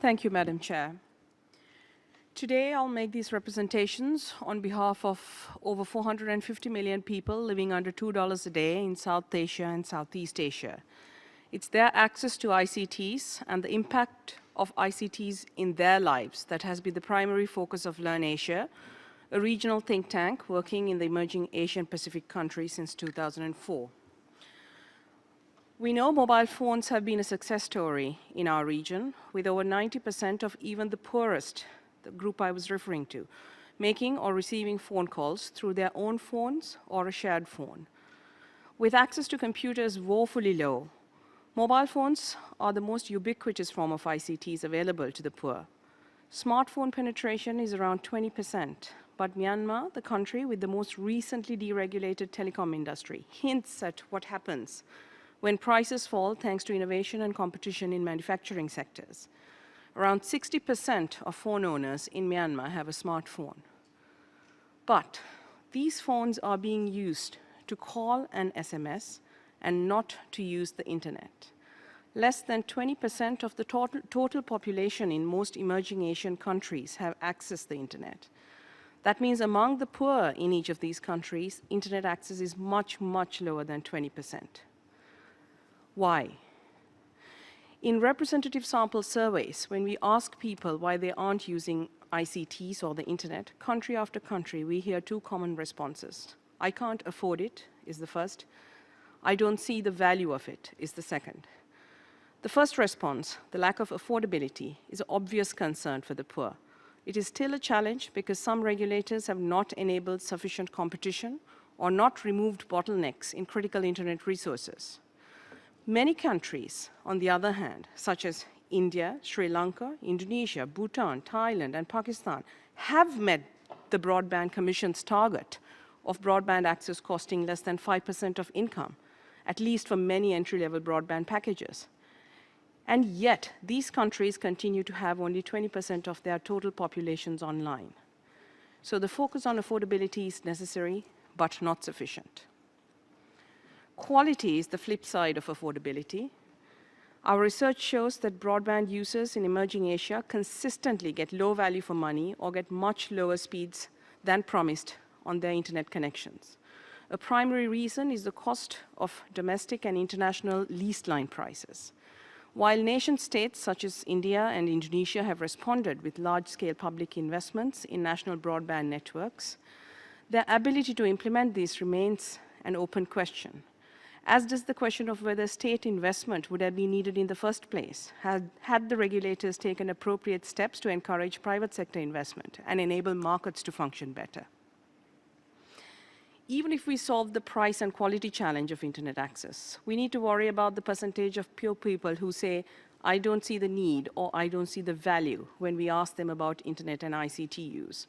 Thank you, Madam Chair. Today, I'll make these representations on behalf of over 450 million people living under $2 a day in South Asia and Southeast Asia. It's their access to ICTs and the impact of ICTs in their lives that has been the primary focus of LIRNEasia, a regional think tank working in the emerging Asian Pacific countries since 2004. We know mobile phones have been a success story in our region, with over 90% of even the poorest, the group I was referring to, making or receiving phone calls through their own phones or a shared phone. With access to computers woefully low, mobile phones are the most ubiquitous form of ICTs available to the poor. Smartphone penetration is around 20%, but Myanmar, the country with the most recently deregulated telecom industry, hints at what happens when prices fall thanks to innovation and competition in manufacturing sectors. Around 60% of phone owners in Myanmar have a smartphone. But these phones are being used to call and SMS and not to use the internet. Less than 20% of the total population in most emerging Asian countries have accessed the internet. That means among the poor in each of these countries, internet access is much, much lower than 20%. Why? In representative sample surveys, when we ask people why they aren't using ICTs or the internet, country after country, we hear two common responses. I can't afford it is the first. I don't see the value of it is the second. The first response, the lack of affordability, is an obvious concern for the poor. It is still a challenge because some regulators have not enabled sufficient competition or not removed bottlenecks in critical internet resources. Many countries, on the other hand, such as India, Sri Lanka, Indonesia, Bhutan, Thailand, and Pakistan, have met the Broadband Commission's target of broadband access costing less than 5% of income, at least for many entry-level broadband packages. And yet, these countries continue to have only 20% of their total populations online. So the focus on affordability is necessary, but not sufficient. Quality is the flip side of affordability. Our research shows that broadband users in emerging Asia consistently get low value for money or get much lower speeds than promised on their internet connections. A primary reason is the cost of domestic and international leased line prices. While nation-states such as India and Indonesia have responded with large-scale public investments in national broadband networks, their ability to implement these remains an open question, as does the question of whether state investment would have been needed in the first place, had the regulators taken appropriate steps to encourage private sector investment and enable markets to function better. Even if we solve the price and quality challenge of internet access, we need to worry about the percentage of poor people who say, I don't see the need or I don't see the value when we ask them about internet and ICT use.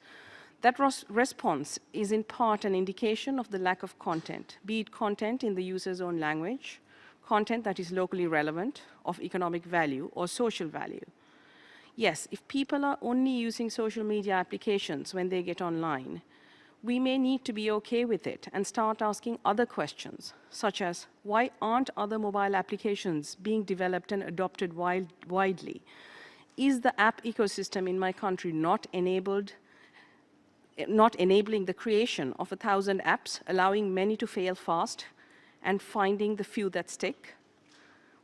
That response is in part an indication of the lack of content, be it content in the user's own language, content that is locally relevant, of economic value, or social value. Yes, if people are only using social media applications when they get online, we may need to be okay with it and start asking other questions, such as, why aren't other mobile applications being developed and adopted widely? Is the app ecosystem in my country not enabling the creation of 1,000 apps, allowing many to fail fast, and finding the few that stick?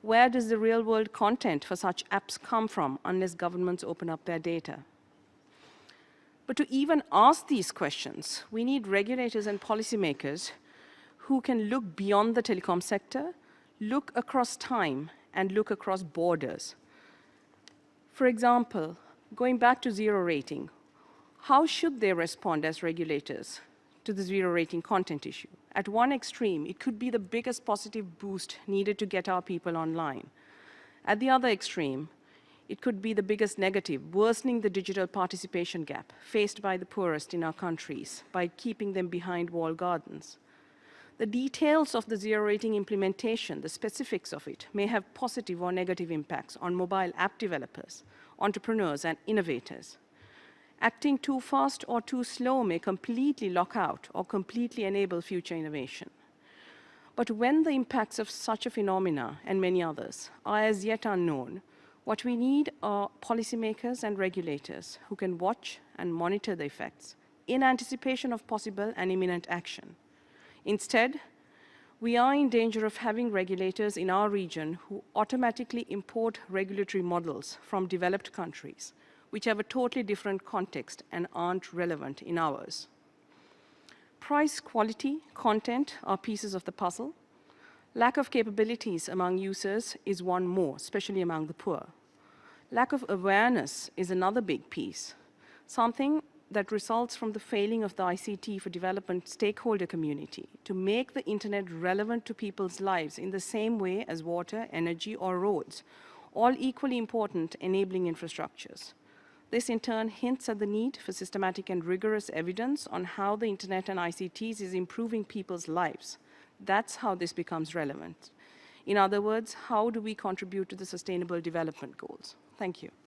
Where does the real-world content for such apps come from unless governments open up their data? But to even ask these questions, we need regulators and policymakers who can look beyond the telecom sector, look across time, and look across borders. For example, going back to zero rating, how should they respond as regulators to the zero rating content issue? At one extreme, it could be the biggest positive boost needed to get our people online. At the other extreme, it could be the biggest negative, worsening the digital participation gap faced by the poorest in our countries by keeping them behind walled gardens. The details of the zero rating implementation, the specifics of it, may have positive or negative impacts on mobile app developers, entrepreneurs, and innovators. Acting too fast or too slow may completely lock out or completely enable future innovation. But when the impacts of such a phenomena and many others are as yet unknown, What we need are policymakers and regulators who can watch and monitor the effects in anticipation of possible and imminent action. Instead, we are in danger of having regulators in our region who automatically import regulatory models from developed countries, which have a totally different context and aren't relevant in ours. Price, quality, content are pieces of the puzzle. Lack of capabilities among users is one more, especially among the poor. Lack of awareness is another big piece, something that results from the failing of the ICT for development stakeholder community to make the internet relevant to people's lives in the same way as water, energy, or roads, all equally important enabling infrastructures. This in turn hints at the need for systematic and rigorous evidence on how the internet and ICTs is improving people's lives. That's how this becomes relevant. In other words, how do we contribute to the Sustainable Development Goals? Thank you.